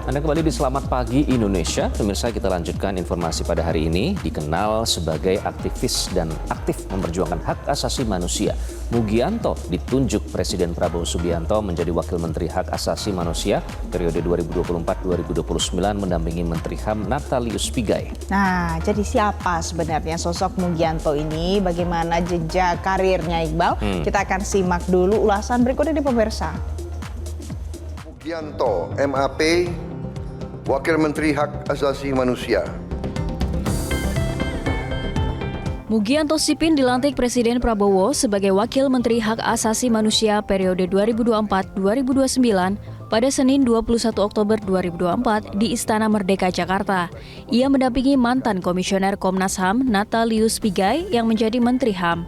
Anda kembali di Selamat Pagi Indonesia. Pemirsa, kita lanjutkan informasi pada hari ini. Dikenal sebagai aktivis dan aktif memperjuangkan hak asasi manusia, Mugianto ditunjuk Presiden Prabowo Subianto menjadi Wakil Menteri Hak Asasi Manusia periode 2024-2029 mendampingi Menteri HAM Natalius Pigai. Nah, jadi siapa sebenarnya sosok Mugianto ini? Bagaimana jejak karirnya, Iqbal? Kita akan simak dulu ulasan berikut ini, pemirsa. Mugianto, MAP, Wakil Menteri Hak Asasi Manusia. Mugianto Sipin dilantik Presiden Prabowo sebagai Wakil Menteri Hak Asasi Manusia periode 2024-2029 pada Senin 21 Oktober 2024 di Istana Merdeka, Jakarta. Ia mendampingi mantan Komisioner Komnas HAM Natalius Pigai yang menjadi Menteri HAM.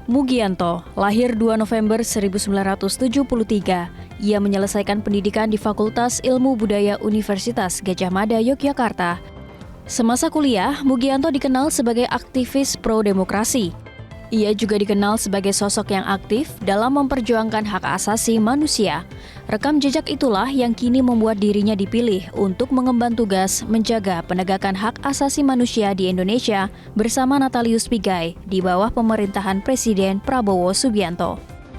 Mugianto lahir 2 November 1973. Ia menyelesaikan pendidikan di Fakultas Ilmu Budaya Universitas Gadjah Mada, Yogyakarta. Semasa kuliah, Mugianto dikenal sebagai aktivis pro-demokrasi. Ia juga dikenal sebagai sosok yang aktif dalam memperjuangkan hak asasi manusia. Rekam jejak itulah yang kini membuat dirinya dipilih untuk mengemban tugas menjaga penegakan hak asasi manusia di Indonesia bersama Natalius Pigai di bawah pemerintahan Presiden Prabowo Subianto.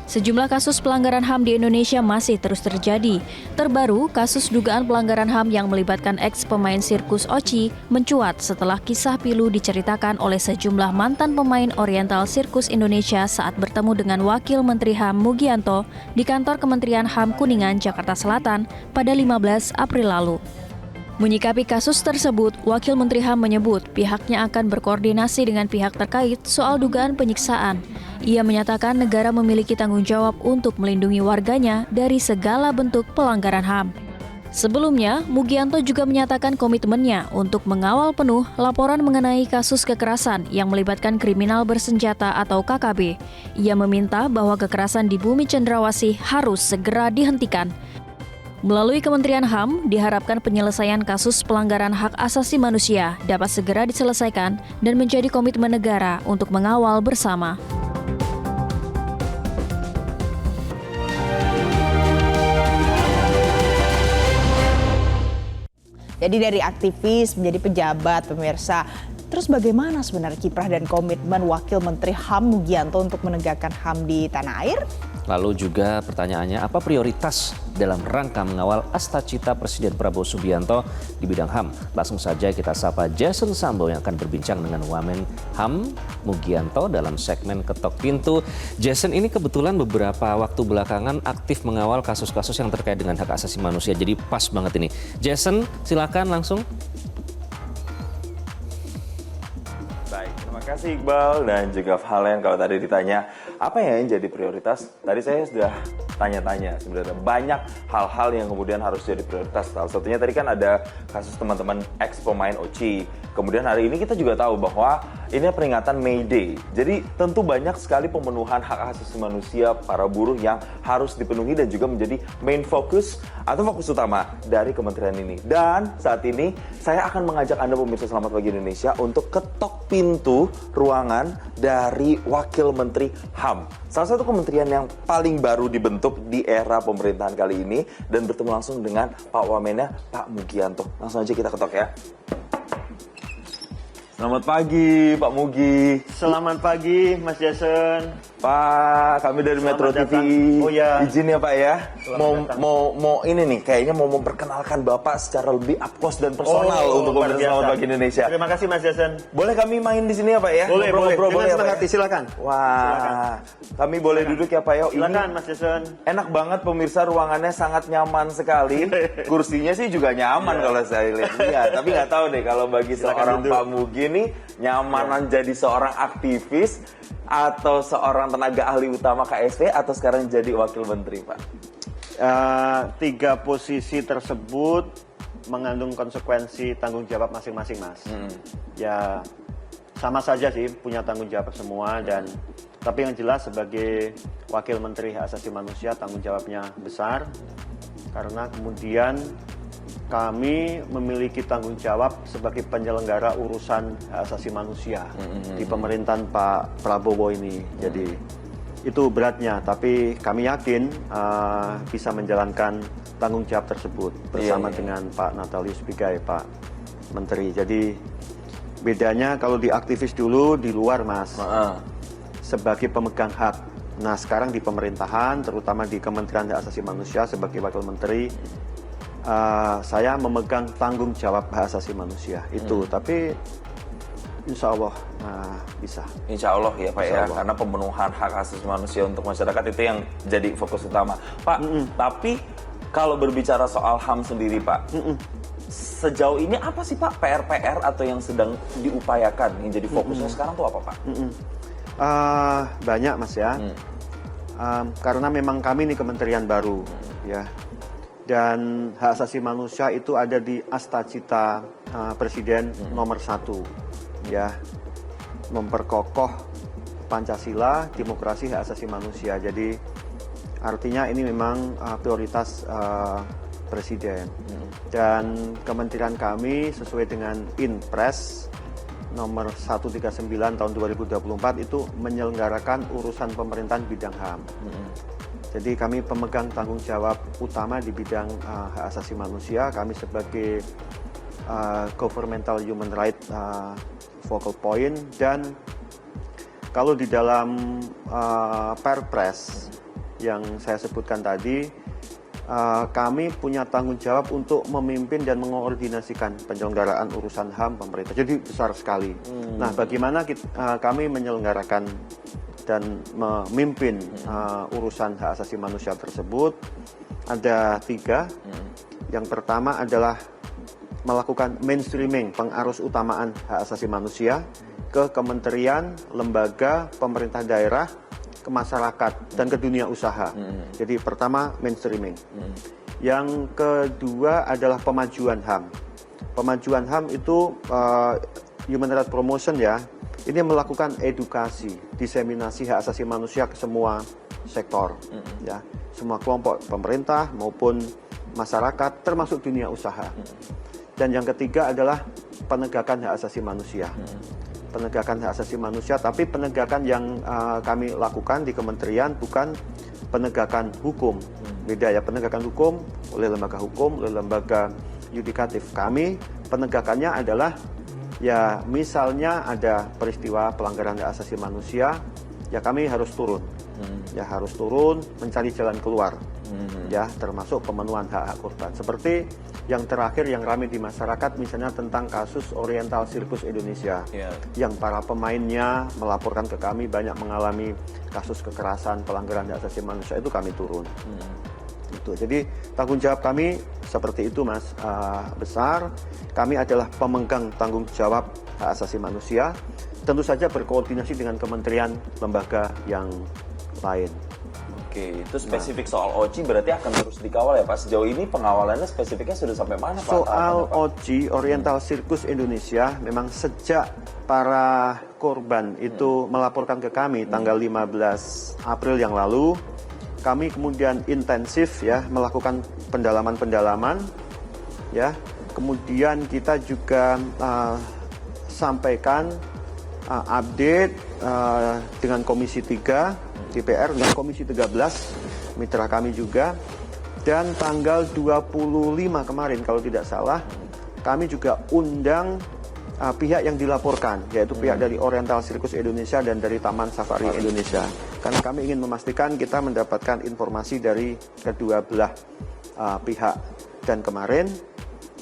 Sejumlah kasus pelanggaran HAM di Indonesia masih terus terjadi. Terbaru, kasus dugaan pelanggaran HAM yang melibatkan ex-pemain sirkus Oci mencuat setelah kisah pilu diceritakan oleh sejumlah mantan pemain Oriental Sirkus Indonesia saat bertemu dengan Wakil Menteri HAM Mugianto di kantor Kementerian HAM Kuningan, Jakarta Selatan pada 15 April lalu. Menyikapi kasus tersebut, Wakil Menteri HAM menyebut pihaknya akan berkoordinasi dengan pihak terkait soal dugaan penyiksaan. Ia menyatakan negara memiliki tanggung jawab untuk melindungi warganya dari segala bentuk pelanggaran HAM. Sebelumnya, Mugianto juga menyatakan komitmennya untuk mengawal penuh laporan mengenai kasus kekerasan yang melibatkan kriminal bersenjata atau KKB. Ia meminta bahwa kekerasan di Bumi Cendrawasih harus segera dihentikan. Melalui Kementerian HAM, diharapkan penyelesaian kasus pelanggaran hak asasi manusia dapat segera diselesaikan dan menjadi komitmen negara untuk mengawal bersama. Jadi dari aktivis menjadi pejabat, pemirsa. Terus bagaimana sebenarnya kiprah dan komitmen Wakil Menteri HAM Mugianto untuk menegakkan HAM di tanah air? Lalu juga pertanyaannya, apa prioritas dalam rangka mengawal astacita Presiden Prabowo Subianto di bidang HAM? Langsung saja kita sapa Jason Sambo yang akan berbincang dengan Wamen HAM Mugianto dalam segmen Ketok Pintu. Jason, ini kebetulan beberapa waktu belakangan aktif mengawal kasus-kasus yang terkait dengan hak asasi manusia. Jadi pas banget ini. Jason, silakan langsung. Terima kasih Iqbal dan juga Valen. Kalau tadi ditanya apa yang jadi prioritas, tadi saya sudah tanya-tanya sebenarnya banyak hal-hal yang kemudian harus jadi prioritas. Salah satunya tadi kan ada kasus teman-teman ex pemain Oci. Kemudian hari ini kita juga tahu bahwa ini peringatan May Day. Jadi tentu banyak sekali pemenuhan hak asasi manusia para buruh yang harus dipenuhi dan juga menjadi main fokus atau fokus utama dari kementerian ini. Dan saat ini saya akan mengajak Anda pemirsa Selamat Pagi Indonesia untuk ketok pintu ruangan dari Wakil Menteri HAM. Salah satu kementerian yang paling baru dibentuk di era pemerintahan kali ini dan bertemu langsung dengan Pak Wamennya, Pak Mugianto. Langsung aja kita ketok ya. Selamat pagi Pak Mugi. Selamat pagi Mas Jason. Pak, kami dari Metro TV. Oh ya. Izin ya Pak ya. Mau ini nih, kayaknya mau memperkenalkan Bapak secara lebih up close dan personal untuk pemirsa Selamat Pagi Indonesia. Terima kasih Mas Jason. Boleh kami main di sini ya Pak ya? Boleh. Dengan senang hati, silakan. Wah, kami boleh duduk ya Pak ya? Silakan Mas Jason. Enak banget pemirsa, ruangannya sangat nyaman sekali. Kursinya sih juga nyaman kalau saya lihat. Iya, tapi nggak tahu deh kalau bagi seorang Pak Mugi ini nyamanan jadi seorang aktivis atau seorang tenaga ahli utama KSP atau sekarang jadi wakil menteri, Pak? Tiga posisi tersebut mengandung konsekuensi tanggung jawab masing-masing, Mas. Ya sama saja sih, punya tanggung jawab semua tapi yang jelas sebagai wakil menteri hak asasi manusia tanggung jawabnya besar karena kemudian kami memiliki tanggung jawab sebagai penyelenggara urusan hak asasi manusia di pemerintahan Pak Prabowo ini. Jadi itu beratnya, tapi kami yakin bisa menjalankan tanggung jawab tersebut bersama dengan Pak Natalius Pigai, Pak Menteri. Jadi bedanya kalau di aktivis dulu di luar, Mas, sebagai pemegang hak. Nah sekarang di pemerintahan, terutama di Kementerian Hak Asasi Manusia sebagai Wakil Menteri, saya memegang tanggung jawab hak asasi manusia itu. Tapi insya Allah bisa. Insya Allah ya Pak ya, karena pemenuhan hak asasi manusia untuk masyarakat itu yang jadi fokus utama. Pak, tapi kalau berbicara soal HAM sendiri Pak, sejauh ini apa sih Pak PR-PR atau yang sedang diupayakan yang jadi fokusnya sekarang tuh apa Pak? Banyak Mas ya, karena memang kami ini kementerian baru ya, dan hak asasi manusia itu ada di Astacita Presiden nomor 1 ya, memperkokoh Pancasila, demokrasi, hak asasi manusia. Jadi artinya ini memang prioritas Presiden, dan kementerian kami sesuai dengan Inpres nomor 139 tahun 2024 itu menyelenggarakan urusan pemerintahan bidang HAM. Jadi kami pemegang tanggung jawab utama di bidang hak asasi manusia. Kami sebagai governmental human right focal point, dan kalau di dalam Perpres yang saya sebutkan tadi, kami punya tanggung jawab untuk memimpin dan mengkoordinasikan penyelenggaraan urusan HAM pemerintah. Jadi besar sekali. Nah, bagaimana kami menyelenggarakan dan memimpin urusan hak asasi manusia tersebut? Ada 3. Yang pertama adalah melakukan mainstreaming, pengarus utamaan hak asasi manusia ke kementerian, lembaga, pemerintah daerah, ke masyarakat, dan ke dunia usaha. Jadi pertama mainstreaming. Yang kedua adalah pemajuan HAM. Pemajuan HAM itu human rights promotion ya. Ini melakukan edukasi, diseminasi hak asasi manusia ke semua sektor ya. Semua kelompok pemerintah maupun masyarakat, termasuk dunia usaha. Dan yang ketiga adalah penegakan hak asasi manusia. Penegakan hak asasi manusia, tapi penegakan yang kami lakukan di kementerian bukan penegakan hukum. Beda ya, penegakan hukum oleh lembaga hukum, oleh lembaga yudikatif. Kami penegakannya adalah ya misalnya ada peristiwa pelanggaran hak asasi manusia, ya kami harus turun. Ya harus turun mencari jalan keluar. Ya, termasuk pemenuhan hak-hak korban. Seperti yang terakhir yang ramai di masyarakat, misalnya tentang kasus Oriental Circus Indonesia, yang para pemainnya melaporkan ke kami banyak mengalami kasus kekerasan, pelanggaran hak asasi manusia, itu kami turun. Itu. Jadi tanggung jawab kami seperti itu Mas, besar. Kami adalah pemegang tanggung jawab hak asasi manusia, tentu saja berkoordinasi dengan kementerian lembaga yang lain. Oke, itu spesifik soal OCI berarti akan terus dikawal ya Pak. Sejauh ini pengawalannya spesifiknya sudah sampai mana Pak? Soal OCI, Oriental Circus Indonesia, memang sejak para korban itu melaporkan ke kami tanggal 15 April yang lalu, kami kemudian intensif ya melakukan pendalaman-pendalaman ya. Kemudian kita juga sampaikan update dengan Komisi 3 DPR dan Komisi 13, mitra kami juga. Dan tanggal 25 kemarin kalau tidak salah, kami juga undang pihak yang dilaporkan, yaitu pihak dari Oriental Circus Indonesia dan dari Taman Safari Indonesia. Karena kami ingin memastikan kita mendapatkan informasi dari kedua belah pihak. Dan kemarin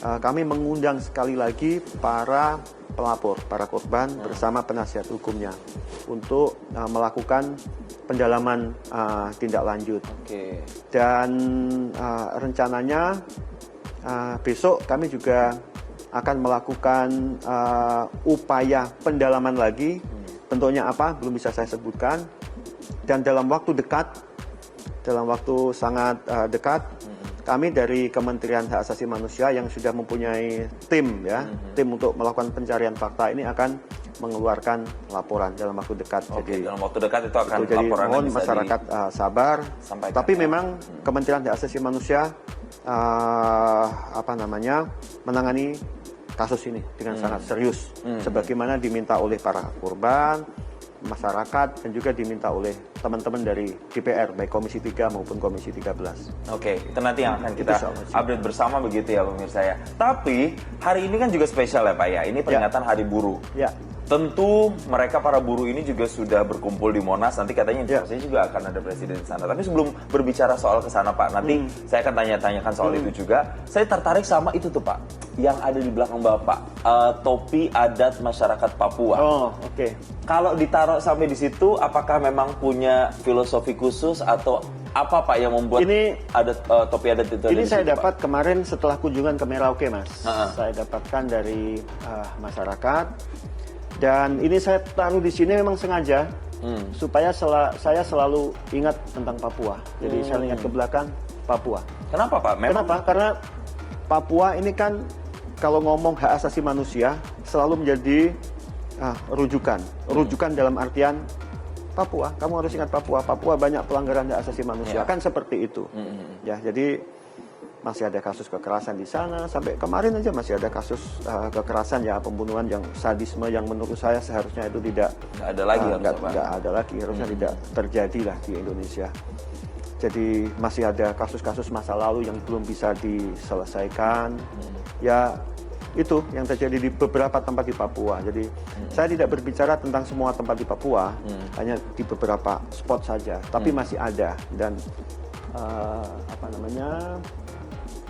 kami mengundang sekali lagi para pelapor, para korban bersama penasihat hukumnya untuk melakukan pendalaman tindak lanjut. Dan rencananya besok kami juga akan melakukan upaya pendalaman lagi. Bentuknya apa belum bisa saya sebutkan. Dan dalam waktu dekat, dalam waktu sangat dekat, kami dari Kementerian Hak Asasi Manusia yang sudah mempunyai tim ya, tim untuk melakukan pencarian fakta ini akan mengeluarkan laporan dalam waktu dekat. Jadi dalam waktu dekat itu akan jadi laporan mohon masyarakat sabar. Sampaikan. Tapi memang Kementerian Hak Asasi Manusia menangani kasus ini dengan sangat serius, sebagaimana diminta oleh para korban, masyarakat dan juga diminta oleh teman-teman dari DPR baik Komisi 3 maupun Komisi 13. Oke, itu nanti yang akan kita Itu sama sih. update bersama begitu ya pemirsa ya. Tapi hari ini kan juga spesial ya Pak ya. Ini peringatan Hari Buruh. Ya. Tentu mereka para buruh ini juga sudah berkumpul di Monas. Nanti katanya informasinya juga akan ada presiden di sana. Tapi sebelum berbicara soal ke sana Pak, nanti saya akan tanya-tanyakan soal itu juga. Saya tertarik sama itu tuh Pak, yang ada di belakang Bapak, topi adat masyarakat Papua. Oh, oke. Kalau ditaruh sampai di situ, apakah memang punya filosofi khusus atau apa Pak yang membuat Ini- adat topi adat itu? ada Ini di saya situ, Pak? dapat kemarin setelah kunjungan ke Merauke, Mas. Ha-ha. Saya dapatkan dari masyarakat. Dan ini saya taruh di sini memang sengaja supaya saya selalu ingat tentang Papua. Jadi saya ingat ke belakang Papua. Kenapa Pak? Memang Kenapa? Karena Papua ini kan kalau ngomong hak asasi manusia selalu menjadi rujukan. Rujukan dalam artian Papua. Kamu harus ingat Papua. Papua banyak pelanggaran hak asasi manusia. Ya. Kan seperti itu. Ya, jadi masih ada kasus kekerasan di sana. Sampai kemarin aja masih ada kasus kekerasan ya, pembunuhan yang sadisme yang menurut saya seharusnya itu tidak nggak ada lagi harusnya, Pak. nggak ada lagi, harusnya tidak terjadi lah di Indonesia. Jadi masih ada kasus-kasus masa lalu yang belum bisa diselesaikan. Ya itu yang terjadi di beberapa tempat di Papua. Jadi saya tidak berbicara tentang semua tempat di Papua, hanya di beberapa spot saja. Tapi masih ada dan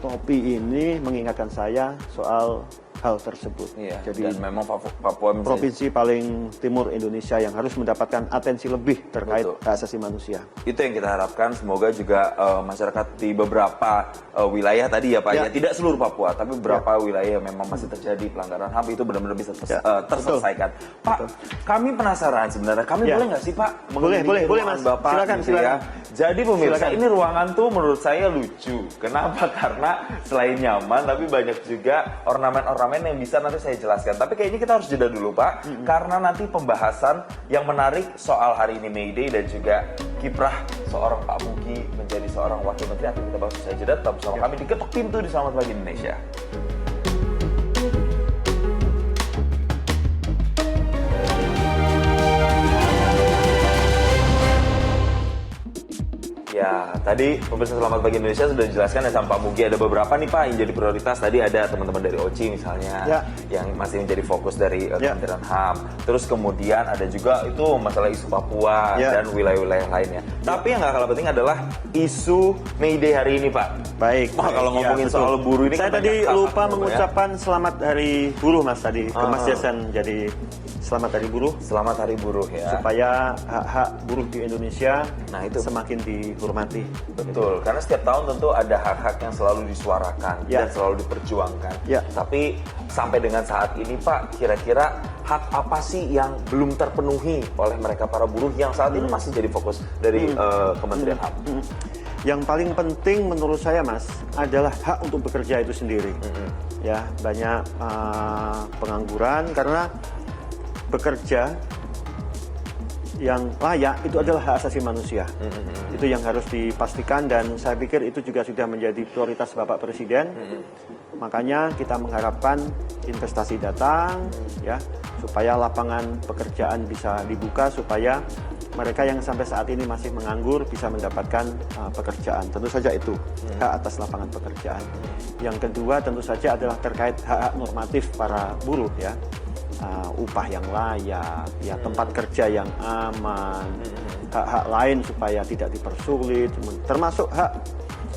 topi ini mengingatkan saya soal hal tersebut. Iya, Jadi dan memang Papua menjadi provinsi paling timur Indonesia yang harus mendapatkan atensi lebih terkait Betul. hak asasi manusia. itu yang kita harapkan. Semoga juga masyarakat di beberapa wilayah tadi ya Pak ya. Ya. Tidak seluruh Papua, tapi beberapa wilayah yang memang masih terjadi pelanggaran HAM itu benar-benar bisa Ya, terselesaikan. Pak, kami penasaran sebenarnya. Kami Ya. boleh nggak sih Pak Boleh, mengelilingi boleh, ruangan Mas. Bapak? Silakan, gitu ya? silakan. Jadi pemirsa, Silakan. ini ruangan tuh menurut saya lucu. Kenapa? Karena selain nyaman, tapi banyak juga ornamen-ornamen yang bisa nanti saya jelaskan. Tapi kayaknya kita harus jeda dulu Pak, karena nanti pembahasan yang menarik soal hari ini May Day dan juga kiprah seorang Pak Mugi menjadi seorang wakil menteri akan kita bahas usai jeda. Tetap bersama kami di Ketok Pintu di Selamat Pagi Indonesia. Ya, tadi pemirsa Selamat Pagi Indonesia sudah dijelaskan ya sama Pak Mugi, ada beberapa nih Pak yang jadi prioritas. Tadi ada teman-teman dari OCI misalnya Ya. yang masih menjadi fokus dari Ya. Kementerian HAM. Terus kemudian ada juga itu masalah isu Papua Ya. dan wilayah-wilayah lainnya. Tapi yang nggak kalah penting adalah isu May Day hari ini Pak. Baik. Wah, kalau Iya, ngomongin betul. soal buruh ini saya kan tadi banyak hal-hal lupa ya. mengucapkan selamat Hari Buruh Mas tadi ke Mas Ah. Jason. Jadi selamat Hari Buruh Selamat Hari Buruh ya. supaya hak-hak buruh di Indonesia Nah, itu. semakin dihormati. Betul, karena setiap tahun tentu ada hak-hak yang selalu disuarakan Ya. dan selalu diperjuangkan. Ya. Tapi sampai dengan saat ini Pak, kira-kira hak apa sih yang belum terpenuhi oleh mereka para buruh yang saat ini masih jadi fokus dari Kementerian HAM? Yang paling penting menurut saya Mas adalah hak untuk bekerja itu sendiri. Ya, banyak pengangguran karena bekerja yang layak itu adalah hak asasi manusia. Itu yang harus dipastikan dan saya pikir itu juga sudah menjadi prioritas Bapak Presiden. Makanya kita mengharapkan investasi datang ya supaya lapangan pekerjaan bisa dibuka supaya mereka yang sampai saat ini masih menganggur bisa mendapatkan pekerjaan. Tentu saja itu hak atas lapangan pekerjaan. Yang kedua tentu saja adalah terkait hak-hak normatif para buruh ya. Upah yang layak, ya tempat kerja yang aman, hak-hak lain supaya tidak dipersulit, termasuk hak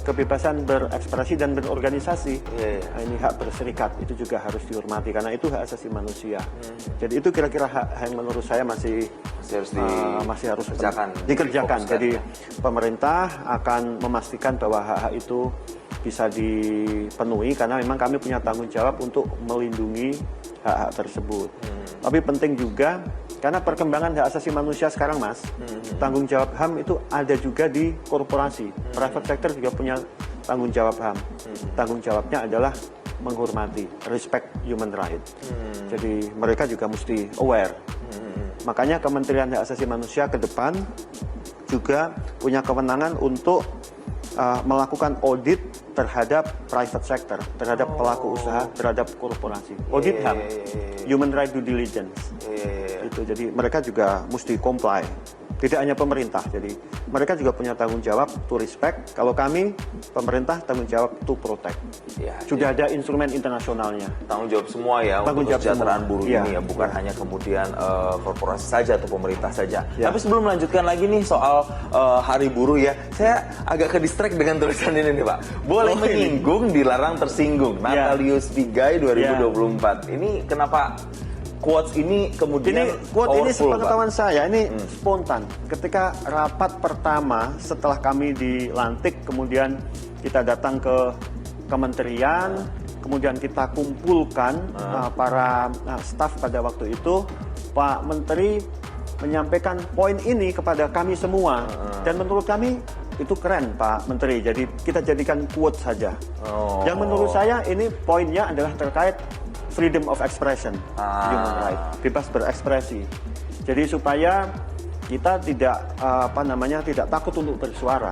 kebebasan berekspresi dan berorganisasi. Nah, ini hak berserikat itu juga harus dihormati karena itu hak asasi manusia. Jadi itu kira-kira hak yang menurut saya masih harus dikerjakan. dikerjakan. Jadi pemerintah akan memastikan bahwa hak-hak itu bisa dipenuhi karena memang kami punya tanggung jawab untuk melindungi hak-hak tersebut. Tapi penting juga karena perkembangan hak asasi manusia sekarang Mas, tanggung jawab HAM itu ada juga di korporasi. Private sector juga punya tanggung jawab HAM. Tanggung jawabnya adalah menghormati, respect human right. Jadi mereka juga mesti aware. Makanya Kementerian Hak Asasi Manusia ke depan juga punya kewenangan untuk melakukan audit terhadap private sector, terhadap pelaku usaha, terhadap korporasi. Audit HAM, Human Right Due Diligence. itu. Jadi mereka juga mesti comply. Tidak hanya pemerintah, jadi mereka juga punya tanggung jawab to respect. Kalau kami, pemerintah tanggung jawab to protect. Ya, Sudah ada instrumen internasionalnya. tanggung jawab semua ya Tanggung untuk jawab kesejahteraan semua. buruh Iya. ini ya, bukan hanya kemudian korporasi saja atau pemerintah saja. Ya. Tapi sebelum melanjutkan lagi nih soal Hari Buruh ya, saya agak ke distract dengan tulisan ini nih Pak. Boleh menyinggung, dilarang tersinggung. Ya. Natalius Pigai 2024. Ini kenapa quotes ini kemudian Ini quote ini powerful, Pak? sepengetahuan saya, ini spontan. Ketika rapat pertama setelah kami dilantik, kemudian kita datang ke kementerian, kemudian kita kumpulkan para staf pada waktu itu, Pak Menteri menyampaikan poin ini kepada kami semua. Dan menurut kami itu keren Pak Menteri, jadi kita jadikan quote saja. Yang menurut saya ini poinnya adalah terkait freedom of expression, human right, bebas berekspresi. Jadi supaya kita tidak tidak takut untuk bersuara.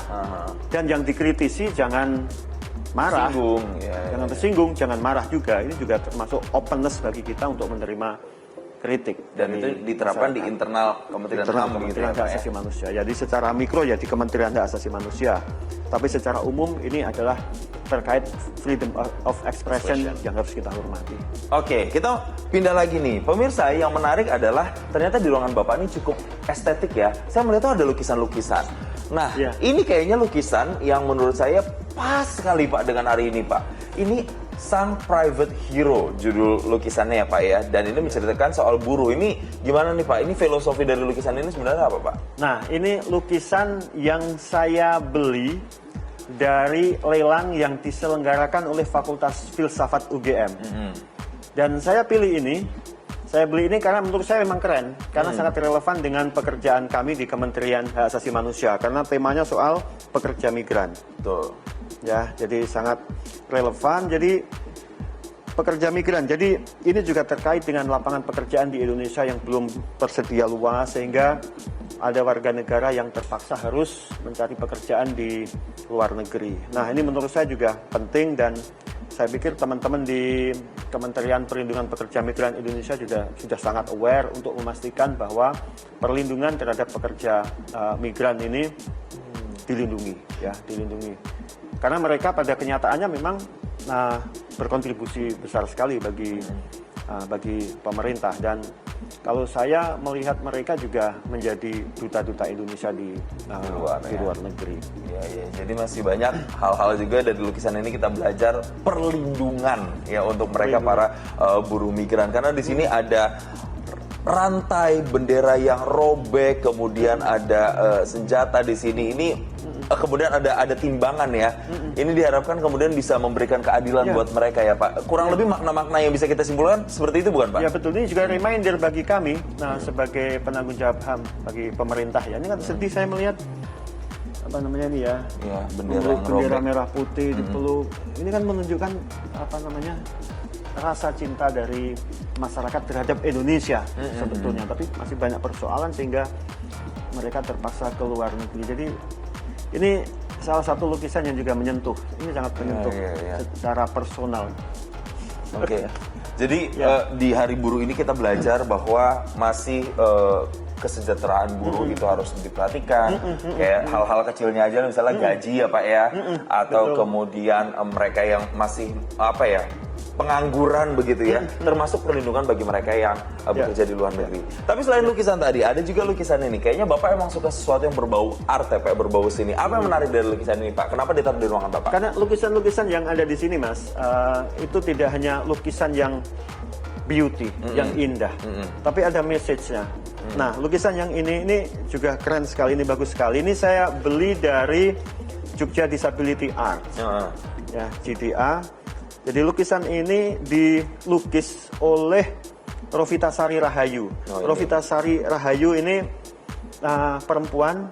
Dan yang dikritisi jangan marah, jangan tersinggung, jangan marah juga. Ini juga termasuk openness bagi kita untuk menerima kritik. Dan itu diterapkan di internal Kementerian HAM gitu ya, Kementerian Hak Pak, ya? Asasi Manusia. Jadi secara mikro ya di Kementerian Hak Asasi Manusia. Tapi secara umum ini adalah terkait freedom of expression yang harus kita hormati. Oke, kita pindah lagi nih. Pemirsa, yang menarik adalah ternyata di ruangan Bapak ini cukup estetik ya. Saya melihat tuh ada lukisan-lukisan. Nah, ini kayaknya lukisan yang menurut saya pas sekali Pak dengan hari ini Pak. Ini Sang Private Hero judul lukisannya ya Pak ya. Dan ini menceritakan soal buruh. Ini gimana nih Pak? Ini filosofi dari lukisan ini sebenarnya apa Pak? Nah, ini lukisan yang saya beli dari lelang yang diselenggarakan oleh Fakultas Filsafat UGM. Dan saya pilih ini, saya beli ini karena menurut saya memang keren, karena sangat relevan dengan pekerjaan kami di Kementerian Hak Asasi Manusia, karena temanya soal pekerja migran. Betul. Ya, jadi sangat relevan. Jadi pekerja migran. Jadi ini juga terkait dengan lapangan pekerjaan di Indonesia yang belum tersedia luas, sehingga ada warga negara yang terpaksa harus mencari pekerjaan di luar negeri. Nah, ini menurut saya juga penting, dan saya pikir teman-teman di Kementerian Perlindungan Pekerja Migran Indonesia juga sudah sangat aware untuk memastikan bahwa perlindungan terhadap pekerja migran ini dilindungi, ya, dilindungi. Karena mereka pada kenyataannya memang berkontribusi besar sekali bagi pemerintah, dan kalau saya melihat mereka juga menjadi duta-duta Indonesia di luar negeri. Ya, jadi masih banyak hal-hal juga dari lukisan ini kita belajar perlindungan ya untuk mereka para buruh migran, karena di sini ada rantai bendera yang robek, kemudian ada senjata di sini. Ini kemudian ada timbangan ya. Ini diharapkan kemudian bisa memberikan keadilan buat mereka ya Pak. Kurang lebih makna-makna yang bisa kita simpulkan seperti itu bukan Pak? Ya betul, ini juga reminder bagi kami, sebagai penanggung jawab HAM bagi pemerintah ya. Ini kan sedih saya melihat bendera merah putih dipeluk. Ini kan menunjukkan rasa cinta dari masyarakat terhadap Indonesia sebetulnya, tapi masih banyak persoalan sehingga mereka terpaksa ke luar negeri. Jadi ini salah satu lukisan yang juga menyentuh. Ini sangat menyentuh secara personal. Oke. Jadi di Hari Buruh ini kita belajar bahwa masih kesejahteraan buruh itu harus diperhatikan. Kayak hal-hal kecilnya aja, misalnya gaji ya Pak ya, atau kemudian mereka yang masih pengangguran begitu ya, termasuk perlindungan bagi mereka yang bekerja di luar negeri. Tapi selain lukisan tadi, ada juga lukisan ini. Kayaknya Bapak emang suka sesuatu yang berbau art ya Pak, berbau seni. Apa yang menarik dari lukisan ini Pak? Kenapa ditaruh di ruangan Bapak? Karena lukisan-lukisan yang ada di sini Mas, itu tidak hanya lukisan yang beauty, yang indah, tapi ada message-nya. Nah, lukisan yang ini juga keren sekali, ini bagus sekali. Ini saya beli dari Jogja Disability Art, ya, JDA. Jadi lukisan ini dilukis oleh Rovitasari Rahayu. Rovitasari Rahayu ini perempuan,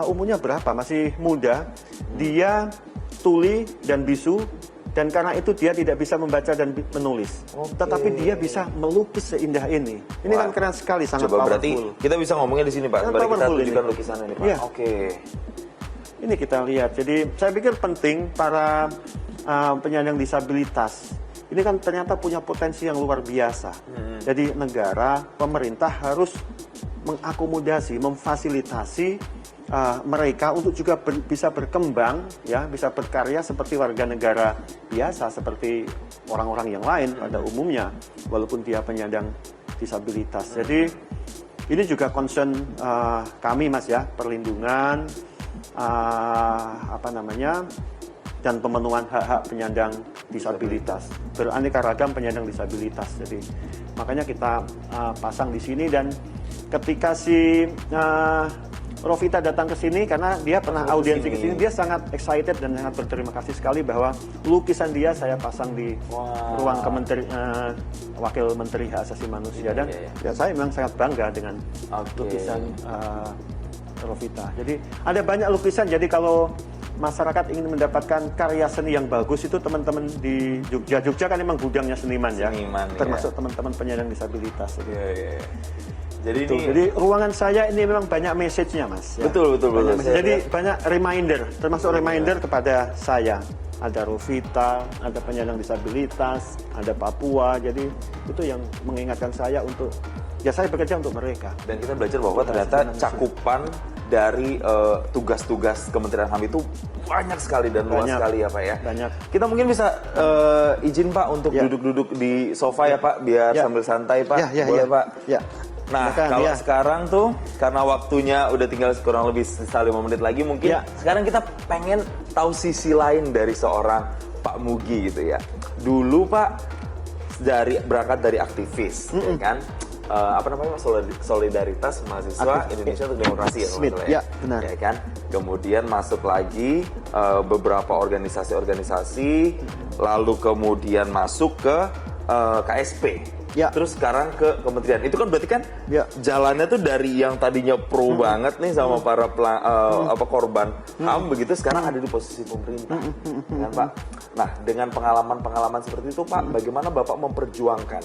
umurnya berapa? Masih muda. Dia tuli dan bisu, dan karena itu dia tidak bisa membaca dan menulis. Tetapi dia bisa melukis seindah ini. Ini kan keren sekali, sangat Coba powerful. berarti kita bisa ngomongnya di sini Pak. Kembali kita tunjukkan lukisan ini Pak. Ya. Ini kita lihat. Jadi saya pikir penting para penyandang disabilitas ini kan ternyata punya potensi yang luar biasa. Jadi negara, pemerintah harus mengakomodasi, memfasilitasi mereka untuk juga bisa berkembang, ya, bisa berkarya seperti warga negara biasa, seperti orang-orang yang lain pada umumnya, walaupun dia penyandang disabilitas. Jadi ini juga concern kami, Mas, ya, perlindungan dan pemenuhan hak-hak penyandang disabilitas, beraneka ragam penyandang disabilitas. Jadi makanya kita pasang di sini, dan ketika si Rovita datang ke sini karena dia pernah audiensi ke sini, dia sangat excited dan sangat berterima kasih sekali bahwa lukisan dia saya pasang di ruang Wakil Menteri Hak Asasi Manusia, dan ya saya memang sangat bangga dengan lukisan Rovita. Jadi ada banyak lukisan, jadi kalau masyarakat ingin mendapatkan karya seni yang bagus, itu teman-teman di Jogja kan memang gudangnya seniman ya, termasuk teman-teman penyandang disabilitas. Jadi ruangan saya ini memang banyak message-nya, Mas. Ya. Betul. Jadi banyak reminder, termasuk reminder kepada saya. Ada Rovita, ada penyandang disabilitas, ada Papua. Jadi itu yang mengingatkan saya untuk, ya saya bekerja untuk mereka. Dan kita belajar bahwa ternyata cakupan dari tugas-tugas Kementerian HAM itu banyak sekali dan luas sekali ya Pak ya. Banyak. Kita mungkin bisa izin Pak untuk duduk-duduk di sofa ya Pak, biar sambil santai Pak. Boleh Pak? Ya. Nah, kalau sekarang tuh, karena waktunya udah tinggal kurang lebih 5 menit lagi, mungkin sekarang kita pengen tahu sisi lain dari seorang Pak Mugi gitu ya. Dulu Pak, berangkat dari aktivis, ya kan? Solidaritas Mahasiswa Indonesia untuk Demokrasi ya, ya, benar. Ya kan? Kemudian masuk lagi beberapa organisasi-organisasi, lalu kemudian masuk ke KSP. Ya. Terus sekarang ke kementerian. Itu kan berarti kan jalannya tuh dari yang tadinya pro banget nih sama para korban HAM, begitu sekarang ada di posisi pemerintah. Kan, Pak? Nah, dengan pengalaman-pengalaman seperti itu Pak, bagaimana Bapak memperjuangkan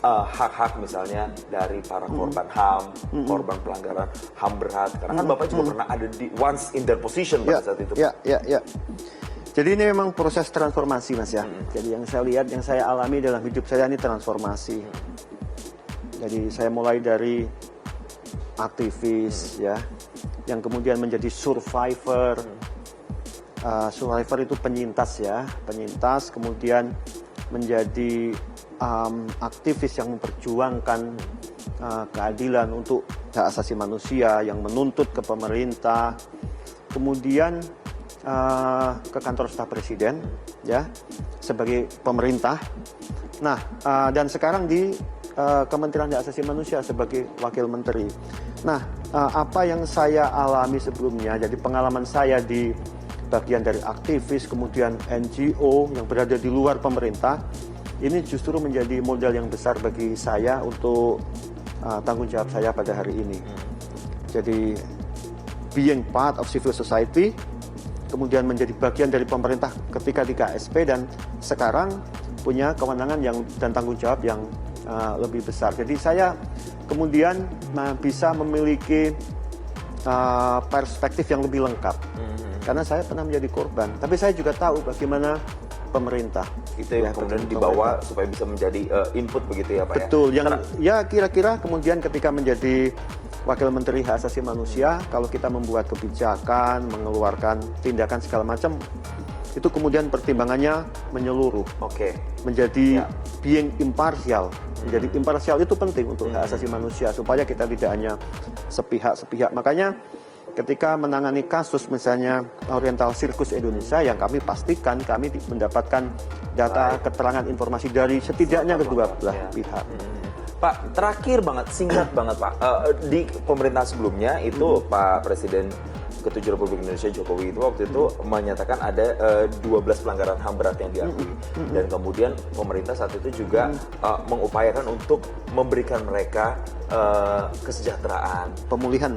hak-hak misalnya dari para korban HAM, korban pelanggaran HAM berat? Karena kan Bapak juga pernah ada di once in their position pada saat itu. Ya. Jadi ini memang proses transformasi, Mas ya. Jadi yang saya lihat, yang saya alami dalam hidup saya ini transformasi. Jadi saya mulai dari aktivis ya, yang kemudian menjadi survivor. Survivor itu penyintas ya, penyintas, kemudian menjadi aktivis yang memperjuangkan keadilan untuk hak asasi manusia, yang menuntut ke pemerintah. Kemudian ke kantor staf presiden ya, sebagai pemerintah. Nah, dan sekarang di Kementerian Hak Asasi Manusia sebagai wakil menteri. Nah, apa yang saya alami sebelumnya, jadi pengalaman saya di bagian dari aktivis, kemudian NGO yang berada di luar pemerintah, ini justru menjadi modal yang besar bagi saya untuk tanggung jawab saya pada hari ini. Jadi being part of civil society, kemudian menjadi bagian dari pemerintah ketika di KSP, dan sekarang punya kewenangan dan tanggung jawab yang lebih besar. Jadi saya kemudian bisa memiliki perspektif yang lebih lengkap. Karena saya pernah menjadi korban, tapi saya juga tahu bagaimana pemerintah. Itu yang kemudian dibawa supaya bisa menjadi input begitu ya Pak. Betul, ya kira-kira kemudian ketika menjadi Wakil Menteri Hak Asasi Manusia, kalau kita membuat kebijakan, mengeluarkan tindakan segala macam, itu kemudian pertimbangannya menyeluruh. Menjadi being impartial. Menjadi impartial itu penting untuk hak asasi manusia, supaya kita tidak hanya sepihak-sepihak. Makanya ketika menangani kasus misalnya Oriental Circus Indonesia, yang kami pastikan kami mendapatkan data, keterangan, informasi dari setidaknya kedua belah pihak. Pak, terakhir banget, singkat banget Pak, di pemerintahan sebelumnya itu Pak Presiden ke-7 Republik Indonesia Jokowi itu waktu itu menyatakan ada 12 pelanggaran HAM berat yang diakui, dan kemudian pemerintah saat itu juga mengupayakan untuk memberikan mereka kesejahteraan, pemulihan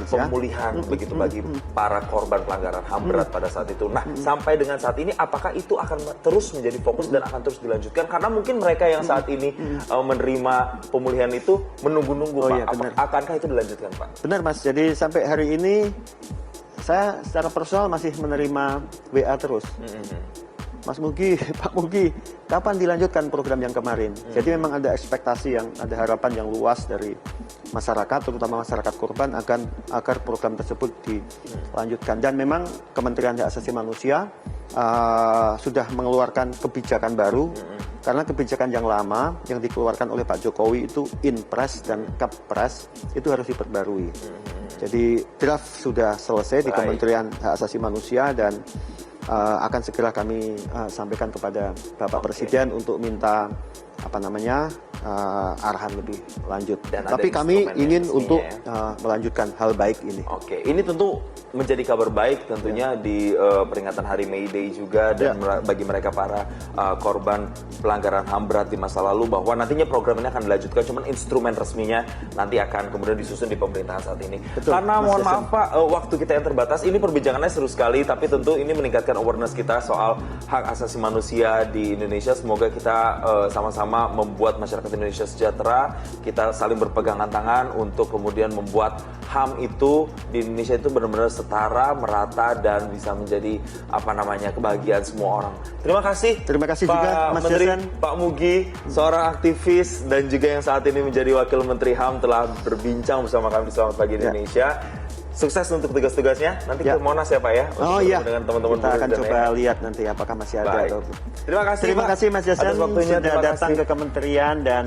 begitu bagi para korban pelanggaran HAM berat pada saat itu. Nah, sampai dengan saat ini apakah itu akan terus menjadi fokus dan akan terus dilanjutkan? Karena mungkin mereka yang saat ini menerima pemulihan itu menunggu-nunggu Pak. Akankah itu dilanjutkan Pak? Benar Mas, jadi sampai hari ini saya secara personal masih menerima WA terus. Mas Mugi, Pak Mugi, kapan dilanjutkan program yang kemarin? Jadi memang ada ekspektasi ada harapan yang luas dari masyarakat, terutama masyarakat korban agar program tersebut dilanjutkan. Dan memang Kementerian Hak Asasi Manusia sudah mengeluarkan kebijakan baru, karena kebijakan yang lama yang dikeluarkan oleh Pak Jokowi itu Inpres dan Kepres itu harus diperbarui. Jadi draft sudah selesai di Kementerian Hak Asasi Manusia dan akan segera kami sampaikan kepada Bapak Presiden untuk minta arahan lebih lanjut. Dan tapi kami ingin untuk ya. melanjutkan hal baik ini. Oke, ini tentu menjadi kabar baik tentunya di peringatan Hari May Day juga dan bagi mereka para korban pelanggaran HAM berat di masa lalu, bahwa nantinya program ini akan dilanjutkan, cuman instrumen resminya nanti akan kemudian disusun di pemerintahan saat ini. Betul, Karena Mas mohon Jason. maaf Pak, waktu kita yang terbatas, ini perbincangannya seru sekali, tapi tentu ini meningkatkan awareness kita soal hak asasi manusia di Indonesia. Semoga kita sama-sama membuat masyarakat Indonesia sejahtera, kita saling berpegangan tangan untuk kemudian membuat HAM itu di Indonesia itu benar-benar setara, merata, dan bisa menjadi kebahagiaan semua orang. Terima kasih. Terima kasih Pak juga, Mas Menteri, Jason. Pak Mugi, seorang aktivis dan juga yang saat ini menjadi Wakil Menteri HAM, telah berbincang bersama kami di Selamat Pagi Indonesia. Sukses untuk tugas-tugasnya. Nanti ke Monas ya Pak ya. Oh iya, dengan teman-teman kita akan buruh dan coba lihat nanti apakah masih ada. Baik. Atau... Terima kasih Terima Pak, kasih Mas Jason atas waktunya. sudah Terima datang kasih. ke kementerian dan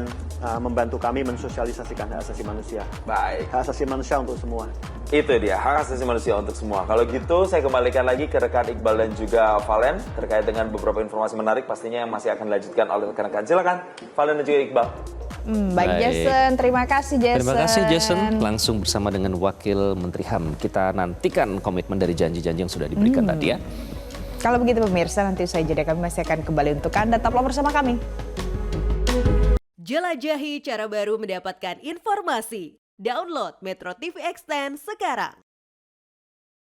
membantu kami mensosialisasikan hak asasi manusia. Baik. Hak asasi manusia untuk semua. Itu dia, hak asasi manusia untuk semua. Kalau gitu, saya kembalikan lagi ke rekan Iqbal dan juga Valen terkait dengan beberapa informasi menarik pastinya yang masih akan dilanjutkan oleh rekan-rekan. Silakan, Valen dan juga Iqbal. Baik Jason, terima kasih Jason. Terima kasih Jason. Langsung bersama dengan Wakil Menteri HAM. Kita nantikan komitmen dari janji-janji yang sudah diberikan tadi ya. Kalau begitu pemirsa, nanti usai jeda kami masih akan kembali untuk Anda. Tetaplah bersama kami. Jelajahi cara baru mendapatkan informasi. Download Metro TV Extend sekarang.